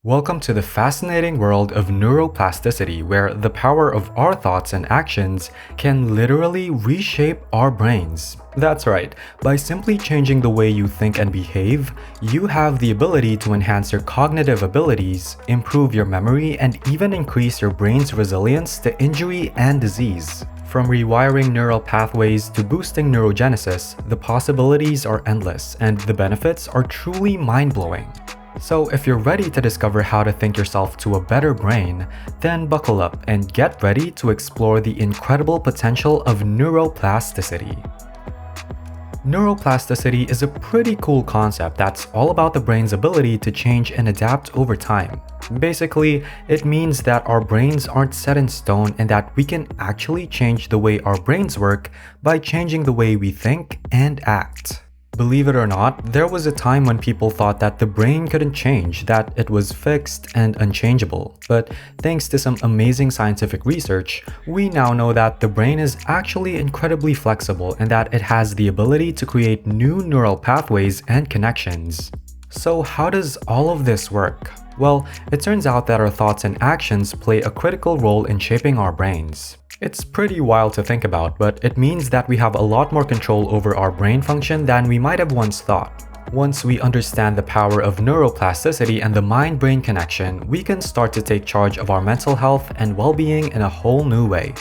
Welcome to the fascinating world of neuroplasticity, where the power of our thoughts and actions can literally reshape our brains. That's right, by simply changing the way you think and behave, you have the ability to enhance your cognitive abilities, improve your memory, and even increase your brain's resilience to injury and disease. From rewiring neural pathways to boosting neurogenesis, the possibilities are endless, and the benefits are truly mind-blowing. So if you're ready to discover how to think yourself to a better brain, then buckle up and get ready to explore the incredible potential of neuroplasticity. Neuroplasticity is a pretty cool concept that's all about the brain's ability to change and adapt over time. Basically, it means that our brains aren't set in stone and that we can actually change the way our brains work by changing the way we think and act. Believe it or not, there was a time when people thought that the brain couldn't change, that it was fixed and unchangeable. But thanks to some amazing scientific research, we now know that the brain is actually incredibly flexible and that it has the ability to create new neural pathways and connections. So how does all of this work? Well, it turns out that our thoughts and actions play a critical role in shaping our brains. It's pretty wild to think about, but it means that we have a lot more control over our brain function than we might have once thought. Once we understand the power of neuroplasticity and the mind-brain connection, we can start to take charge of our mental health and well-being in a whole new way.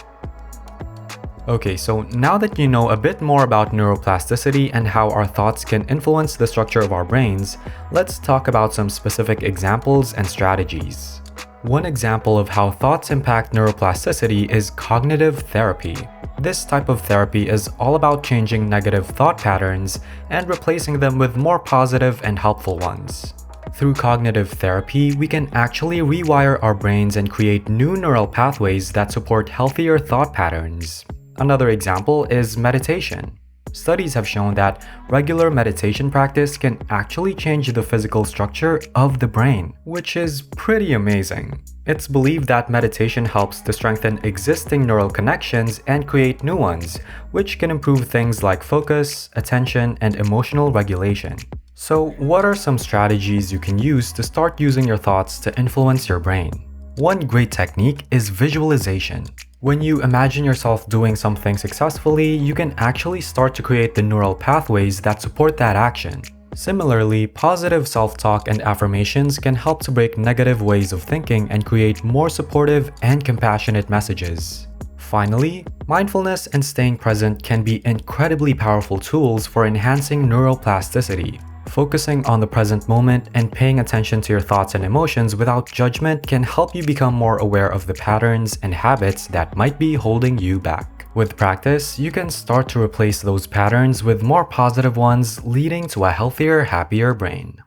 Okay, so now that you know a bit more about neuroplasticity and how our thoughts can influence the structure of our brains, let's talk about some specific examples and strategies. One example of how thoughts impact neuroplasticity is cognitive therapy. This type of therapy is all about changing negative thought patterns and replacing them with more positive and helpful ones. Through cognitive therapy, we can actually rewire our brains and create new neural pathways that support healthier thought patterns. Another example is meditation. Studies have shown that regular meditation practice can actually change the physical structure of the brain, which is pretty amazing. It's believed that meditation helps to strengthen existing neural connections and create new ones, which can improve things like focus, attention, and emotional regulation. So, what are some strategies you can use to start using your thoughts to influence your brain? One great technique is visualization. When you imagine yourself doing something successfully, you can actually start to create the neural pathways that support that action. Similarly, positive self-talk and affirmations can help to break negative ways of thinking and create more supportive and compassionate messages. Finally, mindfulness and staying present can be incredibly powerful tools for enhancing neuroplasticity. Focusing on the present moment and paying attention to your thoughts and emotions without judgment can help you become more aware of the patterns and habits that might be holding you back. With practice, you can start to replace those patterns with more positive ones, leading to a healthier, happier brain.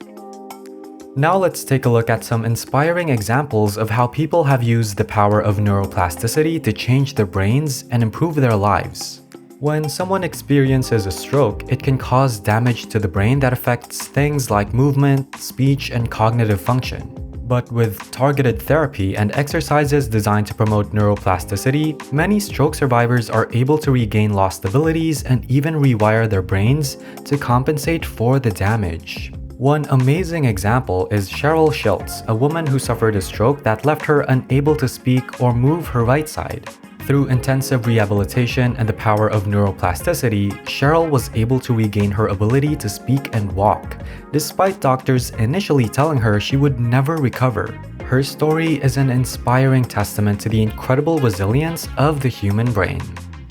Now let's take a look at some inspiring examples of how people have used the power of neuroplasticity to change their brains and improve their lives. When someone experiences a stroke, it can cause damage to the brain that affects things like movement, speech, and cognitive function. But with targeted therapy and exercises designed to promote neuroplasticity, many stroke survivors are able to regain lost abilities and even rewire their brains to compensate for the damage. One amazing example is Cheryl Schultz, a woman who suffered a stroke that left her unable to speak or move her right side. Through intensive rehabilitation and the power of neuroplasticity, Cheryl was able to regain her ability to speak and walk, despite doctors initially telling her she would never recover. Her story is an inspiring testament to the incredible resilience of the human brain.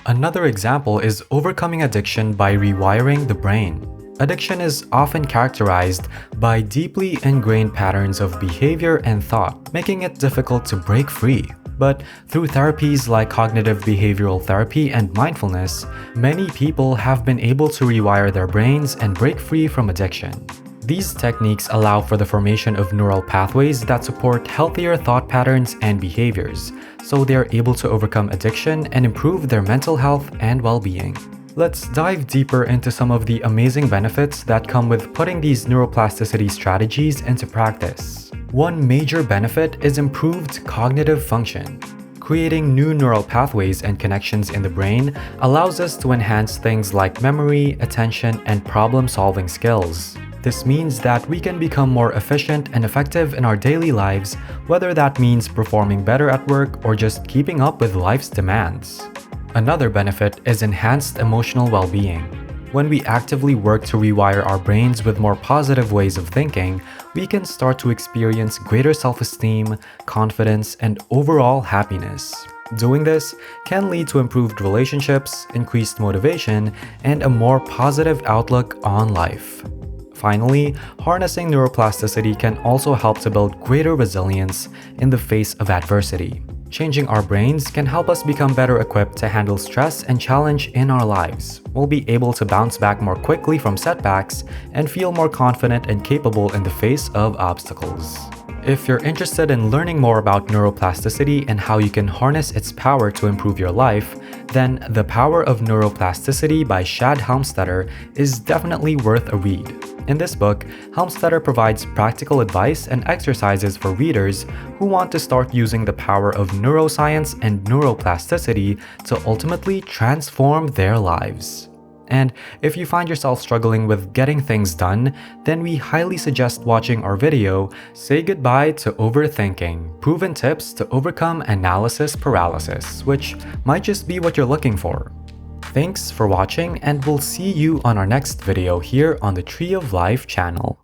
Another example is overcoming addiction by rewiring the brain. Addiction is often characterized by deeply ingrained patterns of behavior and thought, making it difficult to break free. But through therapies like cognitive behavioral therapy and mindfulness, many people have been able to rewire their brains and break free from addiction. These techniques allow for the formation of neural pathways that support healthier thought patterns and behaviors, so they are able to overcome addiction and improve their mental health and well-being. Let's dive deeper into some of the amazing benefits that come with putting these neuroplasticity strategies into practice. One major benefit is improved cognitive function. Creating new neural pathways and connections in the brain allows us to enhance things like memory, attention, and problem-solving skills. This means that we can become more efficient and effective in our daily lives, whether that means performing better at work or just keeping up with life's demands. Another benefit is enhanced emotional well-being. When we actively work to rewire our brains with more positive ways of thinking, we can start to experience greater self-esteem, confidence, and overall happiness. Doing this can lead to improved relationships, increased motivation, and a more positive outlook on life. Finally, harnessing neuroplasticity can also help to build greater resilience in the face of adversity. Changing our brains can help us become better equipped to handle stress and challenge in our lives. We'll be able to bounce back more quickly from setbacks and feel more confident and capable in the face of obstacles. If you're interested in learning more about neuroplasticity and how you can harness its power to improve your life, then The Power of Neuroplasticity by Shad Helmstetter is definitely worth a read. In this book, Helmstetter provides practical advice and exercises for readers who want to start using the power of neuroscience and neuroplasticity to ultimately transform their lives. And if you find yourself struggling with getting things done, then we highly suggest watching our video, Say Goodbye to Overthinking, Proven Tips to Overcome Analysis Paralysis, which might just be what you're looking for. Thanks for watching, and we'll see you on our next video here on the Tree of Life channel.